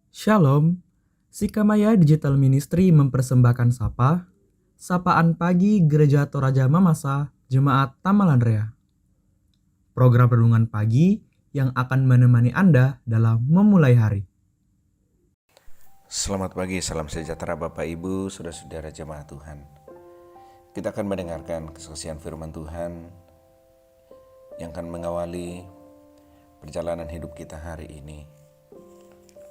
Shalom, Sikamaya Digital Ministry mempersembahkan Sapaan Pagi Gereja Toraja Mamasa, Jemaat Tamalandrea. Program renungan pagi yang akan menemani Anda dalam memulai hari. Selamat pagi, salam sejahtera Bapak Ibu, saudara-saudara jemaat Tuhan. Kita akan mendengarkan kesaksian firman Tuhan yang akan mengawali perjalanan hidup kita hari ini.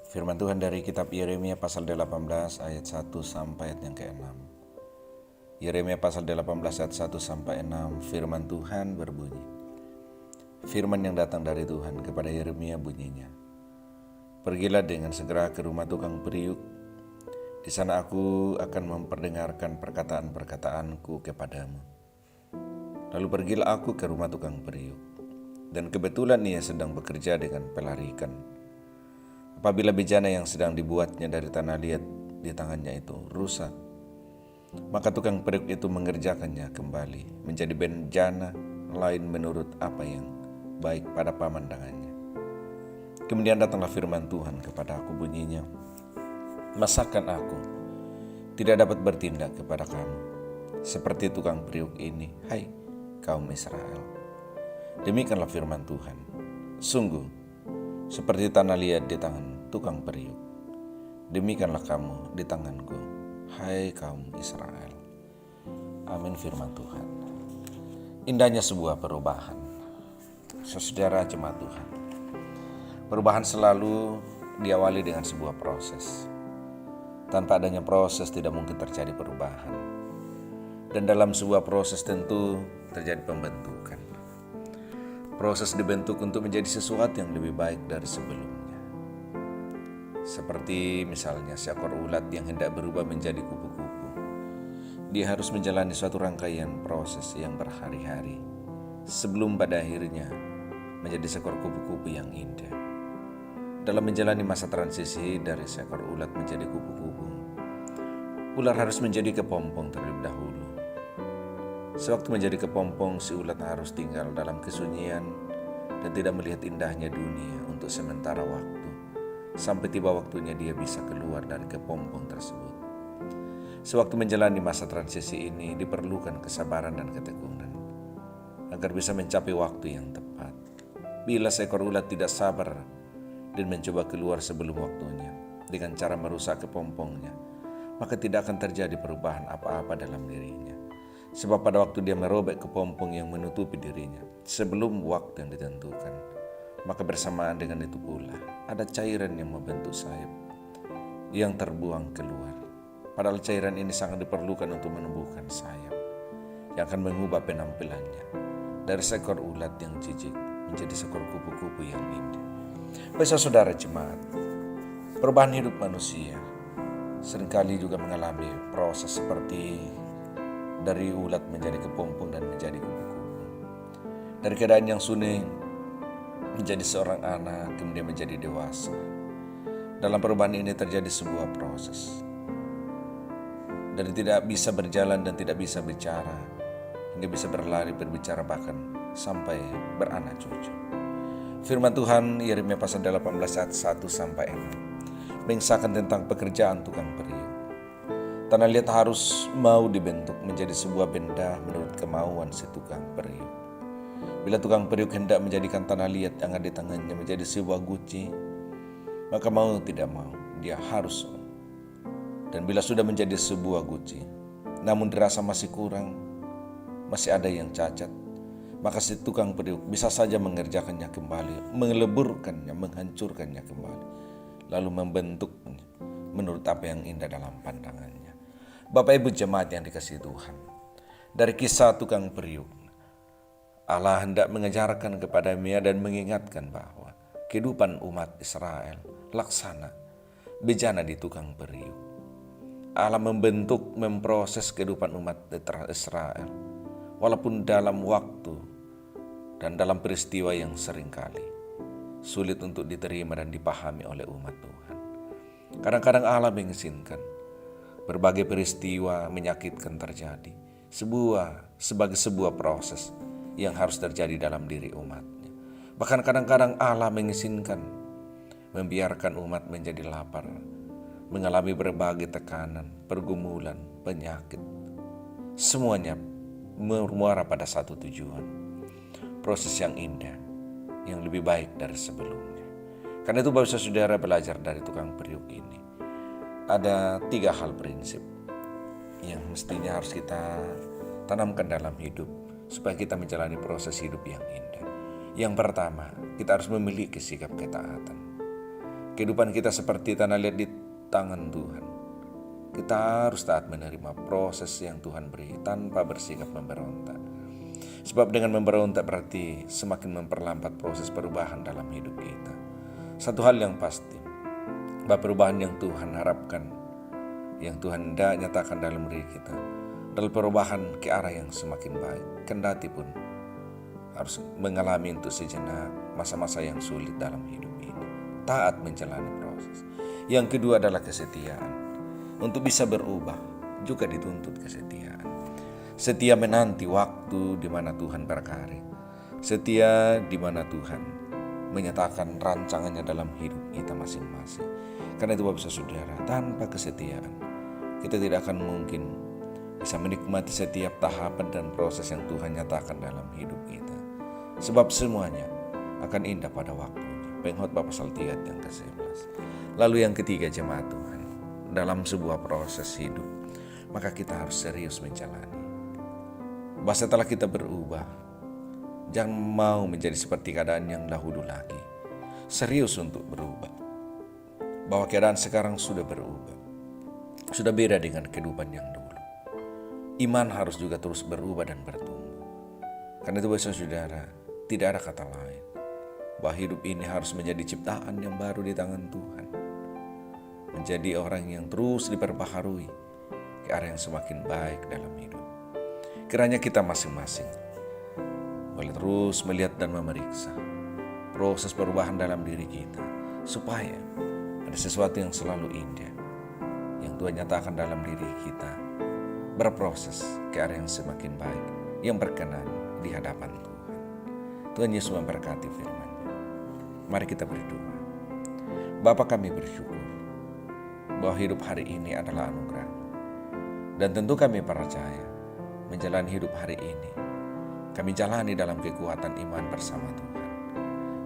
Firman Tuhan dari kitab Yeremia pasal 18 ayat 1 sampai ayat yang ke-6. Yeremia pasal 18 ayat 1 sampai 6, firman Tuhan berbunyi. Firman yang datang dari Tuhan kepada Yeremia bunyinya. Pergilah dengan segera ke rumah tukang periuk. Di sana aku akan memperdengarkan perkataan-perkataanku kepadamu. Lalu pergilah aku ke rumah tukang periuk. Dan kebetulan ia sedang bekerja dengan pelarikan. Apabila bejana yang sedang dibuatnya dari tanah liat di tangannya itu rusak, maka tukang periuk itu mengerjakannya kembali menjadi bejana lain menurut apa yang baik pada pemandangannya. Kemudian datanglah firman Tuhan kepada aku bunyinya, masakan aku tidak dapat bertindak kepada kamu seperti tukang periuk ini, hai kaum Israel. Demikianlah firman Tuhan, sungguh seperti tanah liat di tangan tukang periuk, demikianlah kamu di tanganku, hai kaum Israel. Amin firman Tuhan. Indahnya sebuah perubahan, saudara jemaat Tuhan. Perubahan selalu diawali dengan sebuah proses. Tanpa adanya proses tidak mungkin terjadi perubahan. Dan dalam sebuah proses tentu terjadi pembentukan. Proses dibentuk untuk menjadi sesuatu yang lebih baik dari sebelumnya. Seperti misalnya seekor ulat yang hendak berubah menjadi kupu-kupu. Dia harus menjalani suatu rangkaian proses yang berhari-hari sebelum pada akhirnya menjadi seekor kupu-kupu yang indah. Dalam menjalani masa transisi dari seekor ulat menjadi kupu-kupu, ular harus menjadi kepompong terlebih dahulu. Sewaktu menjadi kepompong, si ulat harus tinggal dalam kesunyian dan tidak melihat indahnya dunia untuk sementara waktu, sampai tiba waktunya dia bisa keluar dari kepompong tersebut. Sewaktu menjalani masa transisi ini diperlukan kesabaran dan ketekunan agar bisa mencapai waktu yang tepat. Bila seekor ulat tidak sabar dan mencoba keluar sebelum waktunya dengan cara merusak kepompongnya, maka tidak akan terjadi perubahan apa-apa dalam dirinya. Sebab pada waktu dia merobek kepompong yang menutupi dirinya sebelum waktu yang ditentukan, maka bersamaan dengan itu pula ada cairan yang membentuk sayap yang terbuang keluar. Padahal cairan ini sangat diperlukan untuk menumbuhkan sayap yang akan mengubah penampilannya dari seekor ulat yang jijik menjadi seekor kupu-kupu yang indah. Baik saudara jemaat, perubahan hidup manusia seringkali juga mengalami proses seperti dari ulat menjadi kepompong dan menjadi kupu-kupu. Dari keadaan yang sunyi menjadi seorang anak, kemudian menjadi dewasa. Dalam perubahan ini terjadi sebuah proses. Dari tidak bisa berjalan dan tidak bisa bicara, hingga bisa berlari, berbicara, bahkan sampai beranak cucu. Firman Tuhan Yeremia pasal 18 ayat 1 sampai 6 mengisahkan tentang pekerjaan tukang periuk. Tanah liat harus mau dibentuk menjadi sebuah benda menurut kemauan si tukang periuk. Bila tukang periuk hendak menjadikan tanah liat yang ada di tangannya menjadi sebuah guci, maka mau tidak mau dia harus. Dan bila sudah menjadi sebuah guci, namun dirasa masih kurang, masih ada yang cacat, maka si tukang periuk bisa saja mengerjakannya kembali, mengeleburkannya, menghancurkannya kembali, lalu membentuknya menurut apa yang indah dalam pandangannya. Bapak Ibu jemaat yang dikasihi Tuhan, dari kisah tukang periuk, Allah hendak mengajarkan kepada Mia dan mengingatkan bahwa kehidupan umat Israel laksana bejana di tukang periuk. Allah membentuk, memproses kehidupan umat Israel walaupun dalam waktu dan dalam peristiwa yang seringkali sulit untuk diterima dan dipahami oleh umat Tuhan. Kadang-kadang Allah mengizinkan berbagai peristiwa menyakitkan terjadi sebagai sebuah proses yang harus terjadi dalam diri umatnya. Bahkan kadang-kadang Allah mengizinkan membiarkan umat menjadi lapar, mengalami berbagai tekanan, pergumulan, penyakit. Semuanya bermuara pada satu tujuan, proses yang indah, yang lebih baik dari sebelumnya. Karena itu Bapak Saudara belajar dari tukang periuk ini. Ada 3 hal prinsip yang mestinya harus kita tanamkan dalam hidup supaya kita menjalani proses hidup yang indah. Yang pertama, kita harus memiliki sikap ketaatan. Kehidupan kita seperti tanah liat di tangan Tuhan. Kita harus taat menerima proses yang Tuhan beri tanpa bersikap memberontak. Sebab dengan memberontak berarti semakin memperlambat proses perubahan dalam hidup kita. Satu hal yang pasti, bahwa perubahan yang Tuhan harapkan, yang Tuhan hendak nyatakan dalam diri kita, adalah perubahan ke arah yang semakin baik. Kendati pun harus mengalami untuk sejenak masa-masa yang sulit dalam hidup ini. Taat menjalani proses. Yang kedua adalah kesetiaan. Untuk bisa berubah juga dituntut kesetiaan. Setia menanti waktu di mana Tuhan berkarya. Setia di mana Tuhan menyatakan rancangannya dalam hidup kita masing-masing. Karena itu Bapak Saudara, tanpa kesetiaan kita tidak akan mungkin bisa menikmati setiap tahapan dan proses yang Tuhan nyatakan dalam hidup kita. Sebab semuanya akan indah pada waktunya. Pengkhotbah pasal 3 yang ke-11. Lalu yang ketiga, jemaat Tuhan, dalam sebuah proses hidup, maka kita harus serius menjalani. Bahwa setelah kita berubah, jangan mau menjadi seperti keadaan yang dahulu lagi. Serius untuk berubah. Bahwa keadaan sekarang sudah berubah. Sudah beda dengan kehidupan yang dulu. Iman harus juga terus berubah dan bertumbuh. Karena itu Bapak Saudara, tidak ada kata lain bahwa hidup ini harus menjadi ciptaan yang baru di tangan Tuhan. Menjadi orang yang terus diperbaharui ke arah yang semakin baik dalam hidup. Kiranya kita masing-masing boleh terus melihat dan memeriksa proses perubahan dalam diri kita, supaya ada sesuatu yang selalu indah yang Tuhan nyatakan dalam diri kita, berproses ke arah yang semakin baik, yang berkenan di hadapan Tuhan. Tuhan Yesus memberkati firman-Nya. Mari kita berdoa. Bapa, kami bersyukur bahwa hidup hari ini adalah anugerah. Dan tentu kami percaya menjalani hidup hari ini, kami jalani dalam kekuatan iman bersama Tuhan.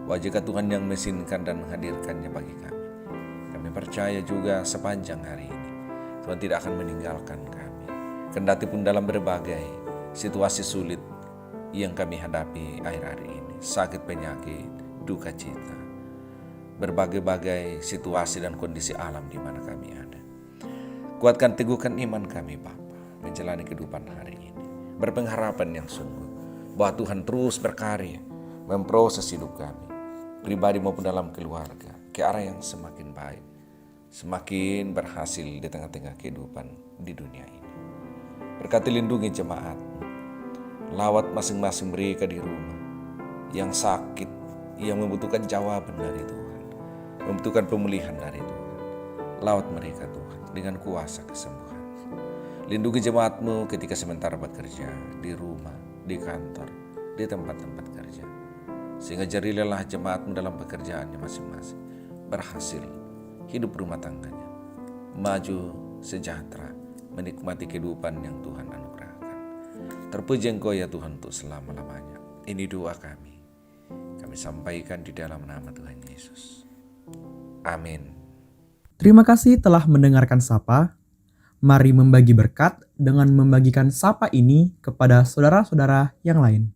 Bahwa jika Tuhan yang mengizinkan dan menghadirkannya bagi kami, kami percaya juga sepanjang hari ini Tuhan tidak akan meninggalkan kami. Kendati pun dalam berbagai situasi sulit yang kami hadapi akhir-akhir ini, sakit, penyakit, duka cita, berbagai-bagai situasi dan kondisi alam di mana kami ada. Kuatkan, teguhkan iman kami Bapa menjalani kehidupan hari ini, berpengharapan yang sungguh bahwa Tuhan terus berkarya memproses hidup kami, pribadi maupun dalam keluarga, ke arah yang semakin baik, semakin berhasil di tengah-tengah kehidupan di dunia ini. Berkati, lindungi jemaat-Mu, lawat masing-masing mereka di rumah yang sakit, yang membutuhkan jawaban dari Tuhan, membutuhkan pemulihan dari Tuhan. Lawat mereka Tuhan dengan kuasa kesembuhan. Lindungi jemaat-Mu ketika sementara bekerja, di rumah, di kantor, di tempat-tempat kerja. Sehingga jadilah jemaat-Mu dalam pekerjaannya masing-masing berhasil hidup rumah tangganya, maju, sejahtera, menikmati kehidupan yang Tuhan anugerahkan. Terpuji Engkau ya Tuhan untuk selama-lamanya. Ini doa kami sampaikan di dalam nama Tuhan Yesus. Amin. Terima kasih telah mendengarkan Sapa. Mari membagi berkat dengan membagikan Sapa ini kepada saudara-saudara yang lain.